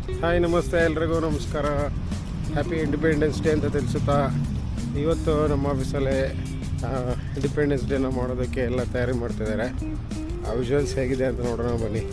Hi ನಮಸ್ತೆ ಎಲ್ರಿಗೂ ನಮಸ್ಕಾರ. ಹ್ಯಾಪಿ ಇಂಡಿಪೆಂಡೆನ್ಸ್ ಡೇ ಅಂತ ತಿಳಿಸುತ್ತಾ ಇವತ್ತು ನಮ್ಮ ಆಫೀಸಲ್ಲಿ ಇಂಡಿಪೆಂಡೆನ್ಸ್ ಡೇನ ಮಾಡೋದಕ್ಕೆ ಎಲ್ಲ ತಯಾರಿ ಮಾಡ್ತಿದ್ದಾರೆ. ಆ ವಿಜುವಲ್ಸ್ ಹೇಗಿದೆ ಅಂತ ನೋಡೋಣ ಬನ್ನಿ.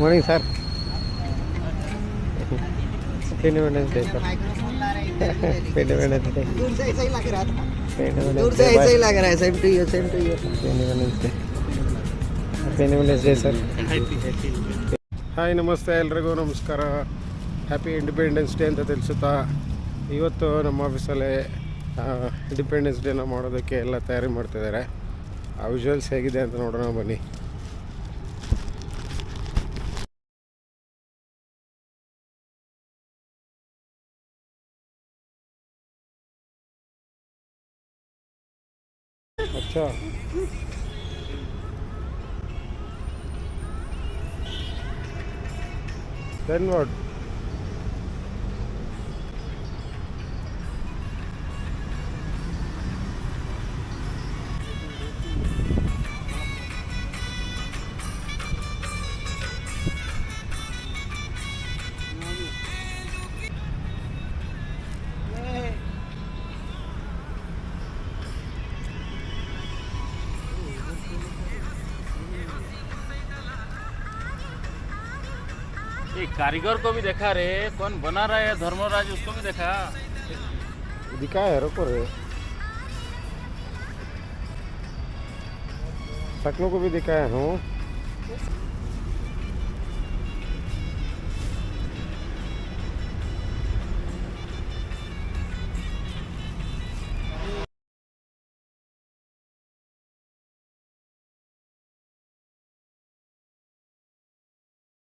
Morning sir. Independence day sir. Independence day दूर से ऐसा ही लग रहा था. दूर से ऐसा ही लग रहा है. Same to you. Independence day. Independence day sir. Hi ನಮಸ್ತೆ ಎಲ್ರಿಗೂ ನಮಸ್ಕಾರ. ಹ್ಯಾಪಿ ಇಂಡಿಪೆಂಡೆನ್ಸ್ ಡೇ ಅಂತ ತಿಳಿಸುತ್ತಾ ಇವತ್ತು ನಮ್ಮ ಆಫೀಸಲ್ಲಿ ಇಂಡಿಪೆಂಡೆನ್ಸ್ ಡೇನ ಮಾಡೋದಕ್ಕೆ ಎಲ್ಲ ತಯಾರಿ ಮಾಡ್ತಿದ್ದಾರೆ. ಆ ವಿಜುವಲ್ಸ್ ಹೇಗಿದೆ ಅಂತ ನೋಡೋಣ ಬನ್ನಿ. अच्छा then what? ये कारीगर को भी देखा रे, कौन बना रहा है धर्मराज, उसको भी देखा. दिखा है रुको रे. शक्लों को भी दिखाया हूँ.